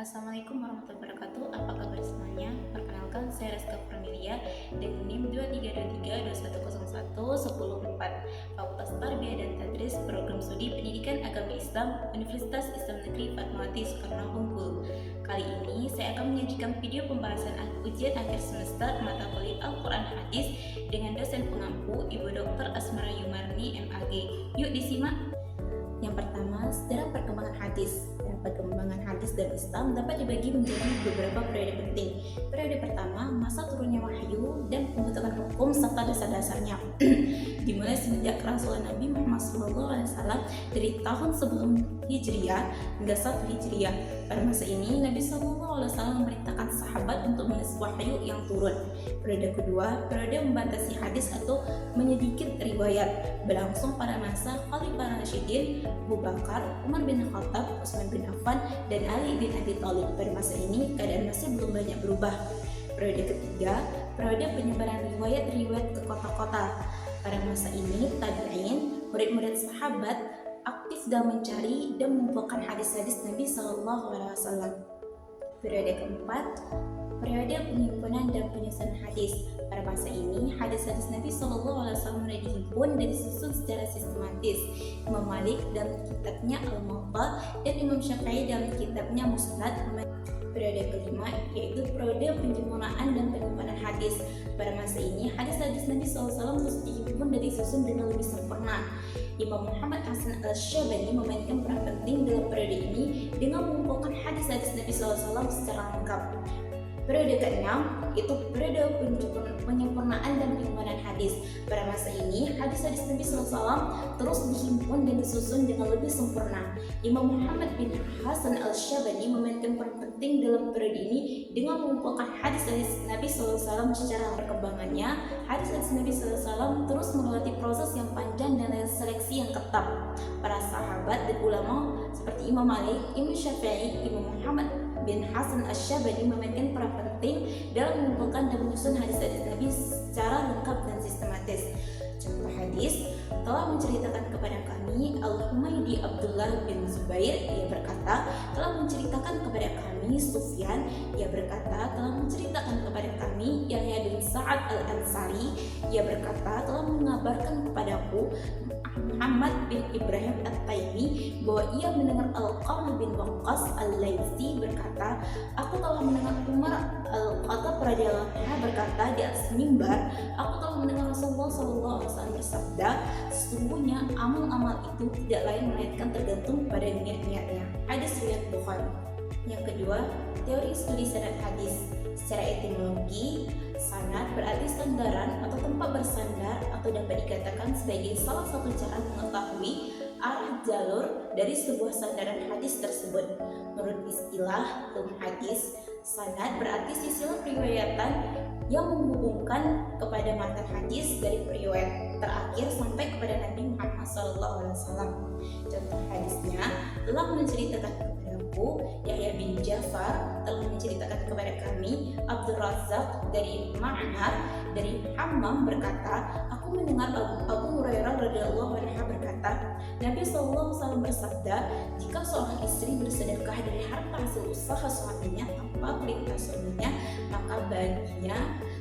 Assalamualaikum warahmatullahi wabarakatuh. Apa kabar semuanya? Perkenalkan, saya Reska Cornelia dengan NIM 232321011004, Fakultas Tarbiyah dan Tadris, Program Studi Pendidikan Agama Islam, Universitas Islam Negeri Fatmawati Soekarno Bengkulu. Kali ini saya akan menyajikan video pembahasan ujian akhir semester mata kuliah Al-Quran Hadis dengan dosen pengampu Ibu Dr. Asmara Yumarni MAG. Yuk disimak. Yang pertama, sejarah perkembangan hadis. Sejarah perkembangan hadis dalam Islam dapat dibagi menjadi beberapa periode penting. Periode pertama, masa turunnya wahyu dan pembentukan hukum serta dasar-dasarnya. Dimulai semenjak Rasulullah Nabi Muhammad SAW dari tahun sebelum Hijriah hingga 1 Hijriah. Pada masa ini, Nabi SAW memerintahkan sahabat untuk menulis wahyu yang turun. Periode kedua, periode membatasi hadis atau menyedikit riwayat, berlangsung pada masa Khalifah Rasyidin, Abu Bakar, Umar bin Khattab, Utsman bin Affan, dan Ali bin Abi Thalib. Pada masa ini, keadaan masih belum banyak berubah. Periode ketiga, periode penyebaran riwayat-riwayat ke kota-kota. Pada masa ini, tabi'in, murid-murid sahabat, aktif dalam mencari dan mengumpulkan hadis-hadis Nabi SAW. Periode keempat, periode penyimpunan dan penyusunan hadis. Pada masa ini, hadis-hadis Nabi SAW mulai dihimpun dan disusun secara sistematis. Imam Malik dalam kitabnya Al-Muwatta dan Imam Syafi'i dalam kitabnya Musnad. Periode kelima yaitu periode penyempurnaan dan penyimpanan hadis. Pada masa ini, hadis-hadis Nabi SAW terus dihimpun dan disusun dengan lebih sempurna. Imam Muhammad Hasan Al-Syabani memainkan peran penting dalam periode ini dengan mengumpulkan hadis-hadis Nabi SAW secara lengkap. Periode ke-6 itu periode penyempurnaan dan penyimpanan hadis. Pada masa ini, hadis-hadis Nabi SAW terus dihimpun dan disusun dengan lebih sempurna. Imam Muhammad bin Hasan Al-Syabani memainkan peran penting dalam periode ini dengan mengumpulkan hadis-hadis Nabi SAW secara perkembangannya. Hadis-hadis Nabi SAW terus melewati proses yang panjang dan seleksi yang ketat. Para sahabat dan ulama seperti Imam Malik, Imam Syafi'i, Imam Muhammad bin Hasan Asy-Syabani memainkan peran penting dalam mengumpulkan dan menyusun hadis-hadis Nabi secara lengkap dan sistematis. Contoh hadis telah menceritakan kepada kami Al-Humaydi Abdullah bin Zubair, ia berkata telah menceritakan kepada kami Sufyan, ia berkata telah menceritakan kepada kami Yahya bin Sa'ad Al-Ansari, ia berkata telah mengabarkan kepadaku Muhammad bin Ibrahim At-Taimi bahwa ia mendengar Al-Qamah bin Waqqas Al-Laitsi berkata, aku telah mendengar Umar Al-Khattab radhiyallahu anhu berkata di atas mimbar, aku telah mendengar Rasulullah SAW bersabda, sesungguhnya amal-amal itu tidak lain melainkan tergantung pada niat-niatnya. Hadis riwayat Bukhari. Yang kedua, teori studi sanad hadis. Secara etimologi, sanad berarti sandaran atau tempat bersandar atau dapat dikatakan sebagai salah satu cara mengetahui arah jalur dari sebuah sandaran hadis tersebut. Menurut istilah ilmu hadis, sanad berarti silsilah periwayatan yang menghubungkan kepada matan hadis dari periwayat terakhir sampai kepada Nabi Muhammad SAW. Contoh hadisnya telah menceritakan kepadaku Yahya bin Ja'far, telah menceritakan kepada kami Abdul Razak dari Ma'mar dari Hammam berkata, aku mendengar Abu Hurairah radhiyallahu anhu berkata, Nabi SAW bersabda, jika seorang istri bersedekah dari harta hasil usaha suaminya tanpa perintah suaminya, maka baginya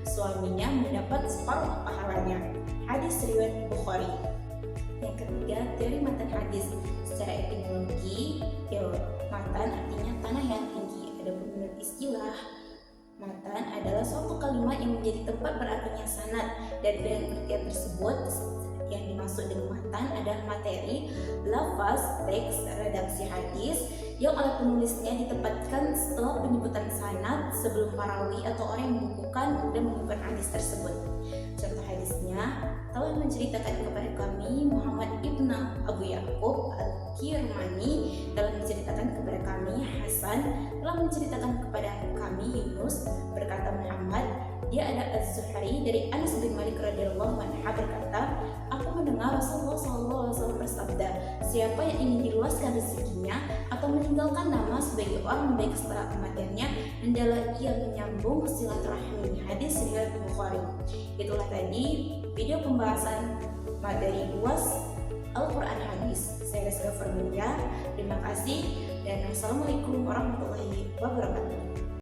suaminya mendapat separuh pahalanya. Hadis riwayat Bukhari. Yang ketiga, teori matan hadis. Secara etimologi, matan artinya tanah yang tinggi. Adapun menurut istilah, matan adalah suatu kalimat yang menjadi tempat berakhirnya sanad, dan dengan pengertian tersebut yang dimaksud dengan matan adalah materi, lafaz, teks, redaksi hadis yang oleh penulisnya ditempatkan setelah penyebutan sanad sebelum parawi atau orang yang membukukan dan menyimpan hadis tersebut. Contoh hadisnya telah menceritakan kepada kami Muhammad ibn Abu Ya'qub Al-Kirmani, telah menceritakan kepada kami Hasan, telah menceritakan kepada kami Yunus, berkata Muhammad, dia ada Az-Zuhri dari Anas bin Malik radhiyallahu anhu berkata, aku mendengar Rasulullah SAW bersabda, siapa yang ingin diluaskan rezekinya atau meninggalkan nama sebagai orang baik setelah kematiannya, hendaklah ia menyambung silaturahmi. Hadis riwayat Bukhari. Itulah tadi video pembahasan materi luas Al-Quran Hadis. Saya Reska Cornelia. Terima kasih. dan assalamualaikum warahmatullahi wabarakatuh.